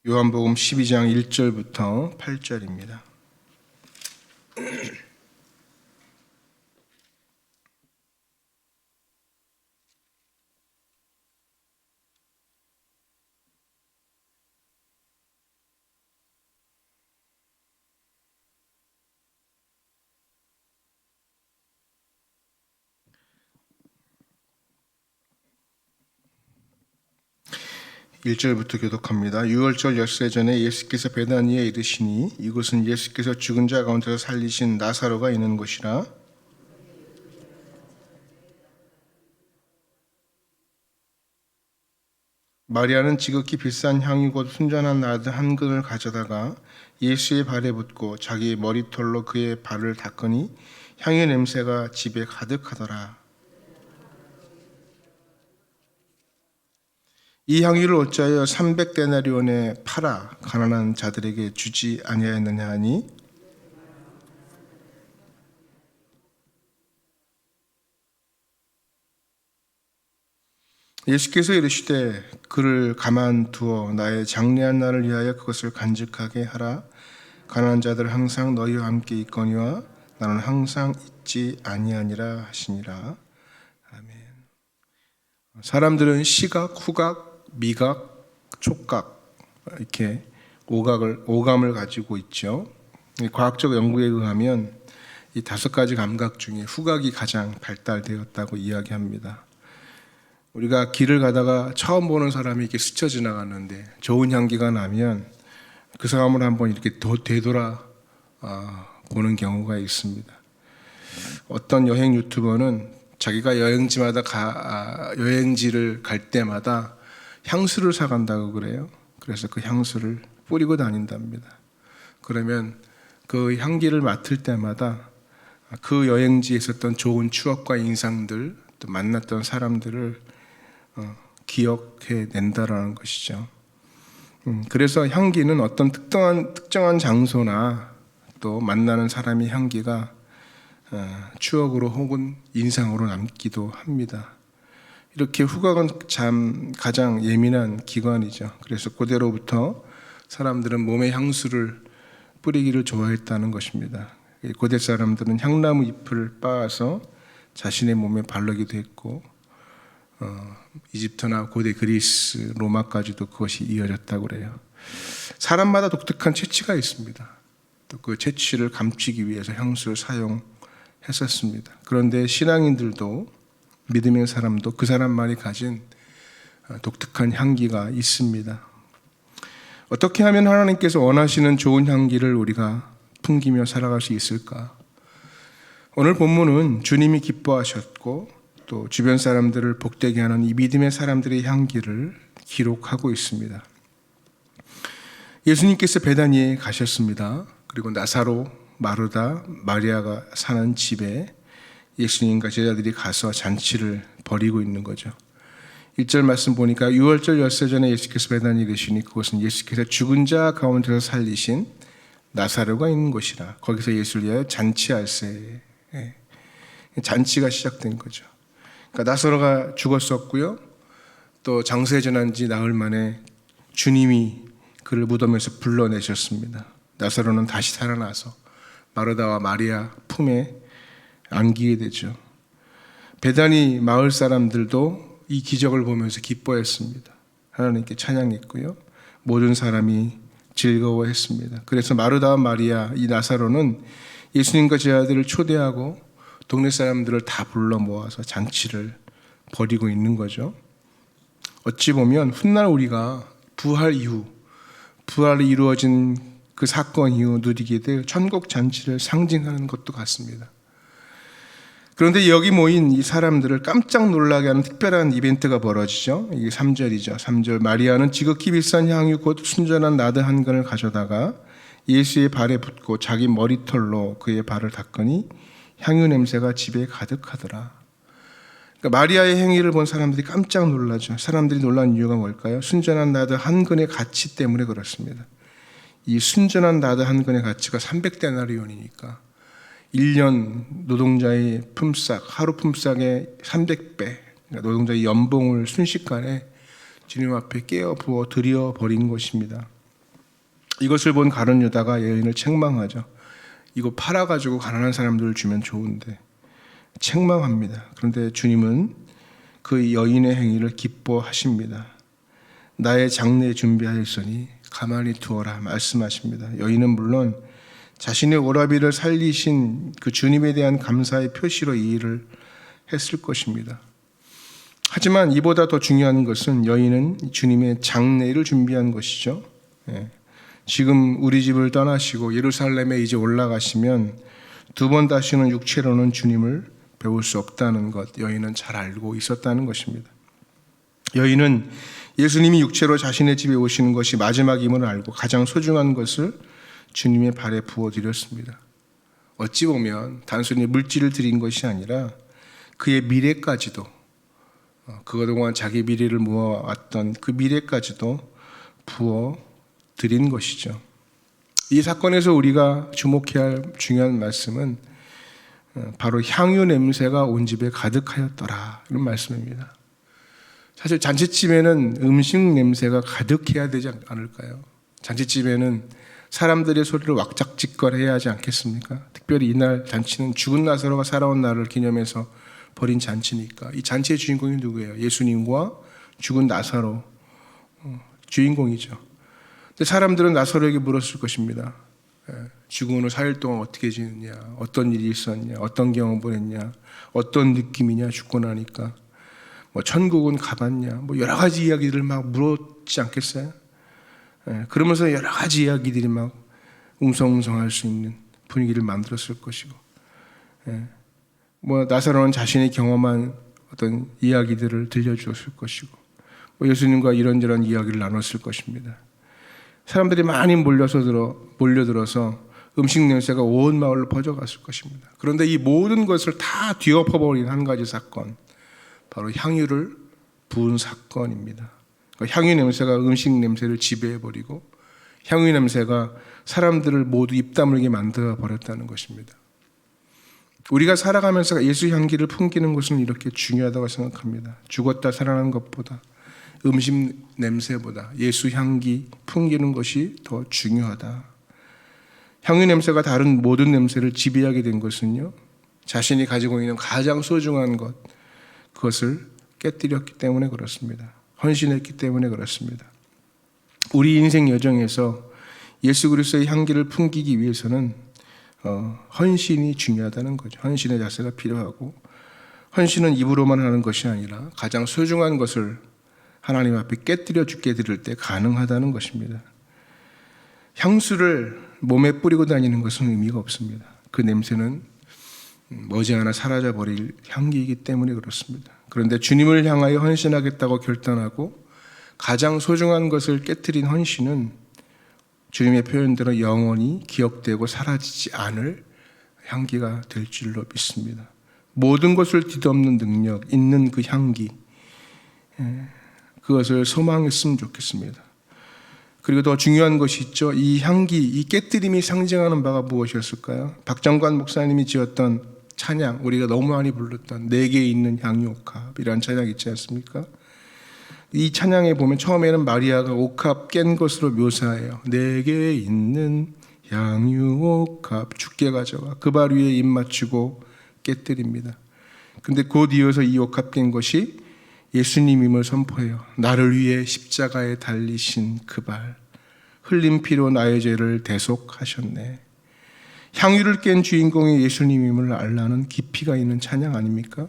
요한복음 12장 1절부터 8절입니다. (1절부터) 교독합니다. 유월절 엿새 전에 예수께서 베다니에 이르시니 이곳은 예수께서 죽은 자 가운데서 살리신 나사로가 있는 곳이라. 마리아는 지극히 비싼 향유 곧 순전한 나드 한 근을 가져다가 예수의 발에 붓고 자기 머리털로 그의 발을 닦으니 향유 냄새가 집에 가득하더라. 이 향유를 어찌하여 300데나리온에 팔아 가난한 자들에게 주지 아니하였느냐 하니, 예수께서 이르시되 그를 가만두어 나의 장례한 날을 위하여 그것을 간직하게 하라. 가난한 자들 항상 너희와 함께 있거니와 나는 항상 있지 아니하니라 하시니라. 아멘. 사람들은 시각, 후각, 미각, 촉각 이렇게 오감을 가지고 있죠. 과학적 연구에 의하면 이 5가지 감각 중에 후각이 가장 발달되었다고 이야기합니다. 우리가 길을 가다가 처음 보는 사람이 이렇게 스쳐 지나가는데 좋은 향기가 나면 그 사람을 한번 이렇게 되돌아 보는 경우가 있습니다. 어떤 여행 유튜버는 자기가 여행지를 갈 때마다 향수를 사간다고 그래요. 그래서 그 향수를 뿌리고 다닌답니다. 그러면 그 향기를 맡을 때마다 그 여행지에 있었던 좋은 추억과 인상들, 또 만났던 사람들을 기억해 낸다라는 것이죠. 그래서 향기는 어떤 특정한 장소나 또 만나는 사람의 향기가 추억으로 혹은 인상으로 남기도 합니다. 이렇게 후각은 참 가장 예민한 기관이죠. 그래서 고대로부터 사람들은 몸에 향수를 뿌리기를 좋아했다는 것입니다. 고대 사람들은 향나무 잎을 빻아서 자신의 몸에 바르기도 했고, 이집트나 고대 그리스, 로마까지도 그것이 이어졌다고 그래요. 사람마다 독특한 체취가 있습니다. 또 그 체취를 감추기 위해서 향수를 사용했었습니다. 그런데 신앙인들도, 믿음의 사람도 그 사람만이 가진 독특한 향기가 있습니다. 어떻게 하면 하나님께서 원하시는 좋은 향기를 우리가 풍기며 살아갈 수 있을까? 오늘 본문은 주님이 기뻐하셨고 또 주변 사람들을 복되게 하는 이 믿음의 사람들의 향기를 기록하고 있습니다. 예수님께서 베다니에 가셨습니다. 그리고 나사로, 마르다, 마리아가 사는 집에 예수님과 제자들이 가서 잔치를 벌이고 있는 거죠. 1절 말씀 보니까 유월절 엿새 전에 예수께서 베다니에 계시니 그것은 예수께서 죽은 자 가운데서 살리신 나사로가 있는 곳이라. 거기서 예수를 위하여 잔치할세, 잔치가 시작된 거죠. 그러니까 나사로가 죽었었고요. 또 장사에 전한 지 나흘 만에 주님이 그를 무덤에서 불러내셨습니다. 나사로는 다시 살아나서 마르다와 마리아 품에 안기게 되죠. 베다니 마을 사람들도 이 기적을 보면서 기뻐했습니다. 하나님께 찬양했고요. 모든 사람이 즐거워했습니다. 그래서 마르다와 마리아, 이 나사로는 예수님과 제자들을 초대하고 동네 사람들을 다 불러 모아서 잔치를 벌이고 있는 거죠. 어찌 보면 훗날 우리가 부활이 이루어진 그 사건 이후 누리게 될 천국 잔치를 상징하는 것도 같습니다. 그런데 여기 모인 이 사람들을 깜짝 놀라게 하는 특별한 이벤트가 벌어지죠. 이게 3절이죠. 3절, 마리아는 지극히 비싼 향유 곧 순전한 나드 한 근을 가져다가 예수의 발에 붓고 자기 머리털로 그의 발을 닦으니 향유 냄새가 집에 가득하더라. 그러니까 마리아의 행위를 본 사람들이 깜짝 놀라죠. 사람들이 놀란 이유가 뭘까요? 순전한 나드 한 근의 가치 때문에 그렇습니다. 이 순전한 나드 한 근의 가치가 300데나리온이니까 1년 노동자의 품삯, 하루 품삯의 300배, 노동자의 연봉을 순식간에 주님 앞에 깨어 부어 드려 버린 것입니다. 이것을 본 가룟 유다가 여인을 책망하죠. 이거 팔아가지고 가난한 사람들을 주면 좋은데 책망합니다. 그런데 주님은 그 여인의 행위를 기뻐하십니다. 나의 장례 준비하였으니 가만히 두어라 말씀하십니다. 여인은 물론 자신의 오라비를 살리신 그 주님에 대한 감사의 표시로 이 일을 했을 것입니다. 하지만 이보다 더 중요한 것은 여인은 주님의 장례를 준비한 것이죠. 지금 우리 집을 떠나시고 예루살렘에 이제 올라가시면 두 번 다시는 육체로는 주님을 배울 수 없다는 것, 여인은 잘 알고 있었다는 것입니다. 여인은 예수님이 육체로 자신의 집에 오시는 것이 마지막임을 알고 가장 소중한 것을 주님의 발에 부어드렸습니다. 어찌 보면 단순히 물질을 드린 것이 아니라 그의 미래까지도, 그동안 자기 미래를 모아왔던 그 미래까지도 부어드린 것이죠. 이 사건에서 우리가 주목해야 할 중요한 말씀은 바로 향유 냄새가 온 집에 가득하였더라 이런 말씀입니다. 사실 잔치집에는 음식 냄새가 가득해야 되지 않을까요? 잔치집에는 사람들의 소리를 왁작지껄해야 하지 않겠습니까? 특별히 이날 잔치는 죽은 나사로가 살아온 날을 기념해서 벌인 잔치니까. 이 잔치의 주인공이 누구예요? 예수님과 죽은 나사로 주인공이죠. 근데 사람들은 나사로에게 물었을 것입니다. 죽은 후 4일 동안 어떻게 지냈냐, 어떤 일이 있었냐, 어떤 경험을 했냐, 어떤 느낌이냐, 죽고 나니까 뭐 천국은 가봤냐, 뭐 여러 가지 이야기들을 막 물었지 않겠어요? 그러면서 여러 가지 이야기들이 막 웅성웅성할 수 있는 분위기를 만들었을 것이고, 뭐 나사로는 자신이 경험한 어떤 이야기들을 들려주었을 것이고, 뭐 예수님과 이런저런 이야기를 나눴을 것입니다. 사람들이 많이 몰려들어서 음식 냄새가 온 마을로 퍼져갔을 것입니다. 그런데 이 모든 것을 다 뒤엎어버린 한 가지 사건, 바로 향유를 부은 사건입니다. 향유 냄새가 음식 냄새를 지배해버리고 향유 냄새가 사람들을 모두 입 다물게 만들어버렸다는 것입니다. 우리가 살아가면서 예수 향기를 풍기는 것은 이렇게 중요하다고 생각합니다. 죽었다 살아난 것보다, 음식 냄새보다 예수 향기 풍기는 것이 더 중요하다. 향유 냄새가 다른 모든 냄새를 지배하게 된 것은요, 자신이 가지고 있는 가장 소중한 것, 그것을 깨뜨렸기 때문에 그렇습니다. 헌신했기 때문에 그렇습니다. 우리 인생 여정에서 예수 그리스도의 향기를 풍기기 위해서는 헌신이 중요하다는 거죠. 헌신의 자세가 필요하고, 헌신은 입으로만 하는 것이 아니라 가장 소중한 것을 하나님 앞에 깨뜨려 죽게 드릴 때 가능하다는 것입니다. 향수를 몸에 뿌리고 다니는 것은 의미가 없습니다. 그 냄새는 머지않아 사라져버릴 향기이기 때문에 그렇습니다. 그런데 주님을 향하여 헌신하겠다고 결단하고 가장 소중한 것을 깨뜨린 헌신은 주님의 표현대로 영원히 기억되고 사라지지 않을 향기가 될 줄로 믿습니다. 모든 것을 뒤덮는 능력 있는 그 향기, 그것을 소망했으면 좋겠습니다. 그리고 더 중요한 것이 있죠. 이 향기, 이 깨뜨림이 상징하는 바가 무엇이었을까요? 박정관 목사님이 지었던 찬양, 우리가 너무 많이 불렀던 내게 있는 향유옥합이라는 찬양 있지 않습니까? 이 찬양에 보면 처음에는 마리아가 옥합 깬 것으로 묘사해요. 내게 있는 향유옥합, 죽게 가져가 그 발 위에 입 맞추고 깨뜨립니다. 근데 곧 이어서 이 옥합 깬 것이 예수님임을 선포해요. 나를 위해 십자가에 달리신 그 발, 흘린 피로 나의 죄를 대속하셨네. 향유를 깬 주인공이 예수님임을 알라는 깊이가 있는 찬양 아닙니까?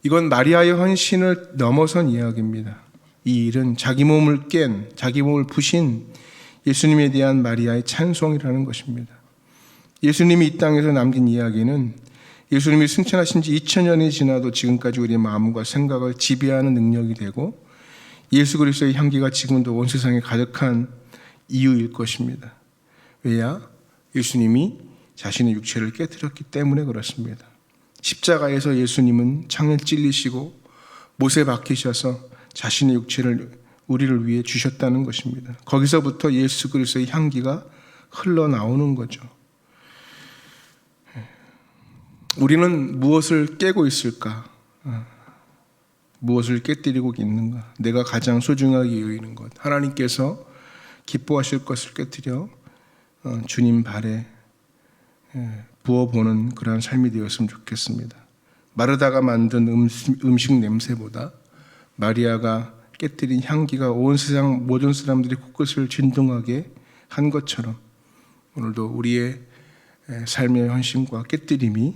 이건 마리아의 헌신을 넘어선 이야기입니다. 이 일은 자기 몸을 깬, 자기 몸을 부신 예수님에 대한 마리아의 찬송이라는 것입니다. 예수님이 이 땅에서 남긴 이야기는 예수님이 승천하신 지 2000년이 지나도 지금까지 우리의 마음과 생각을 지배하는 능력이 되고 예수 그리스도의 향기가 지금도 온 세상에 가득한 이유일 것입니다. 왜냐? 예수님이 자신의 육체를 깨뜨렸기 때문에 그렇습니다. 십자가에서 예수님은 창을 찔리시고 못에 박히셔서 자신의 육체를 우리를 위해 주셨다는 것입니다. 거기서부터 예수 그리스도의 향기가 흘러나오는 거죠. 우리는 무엇을 깨고 있을까? 무엇을 깨뜨리고 있는가? 내가 가장 소중하게 여기는 것. 하나님께서 기뻐하실 것을 꿰뜨려 주님 발에 부어보는 그러한 삶이 되었으면 좋겠습니다. 마르다가 만든 음식 냄새보다 마리아가 깨뜨린 향기가 온 세상 모든 사람들이 코끝을 진동하게 한 것처럼 오늘도 우리의 삶의 헌신과 깨뜨림이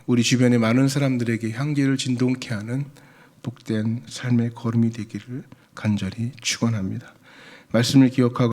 우리 주변의 많은 사람들에게 향기를 진동케 하는 복된 삶의 걸음이 되기를 간절히 축원합니다. 말씀을 기억하고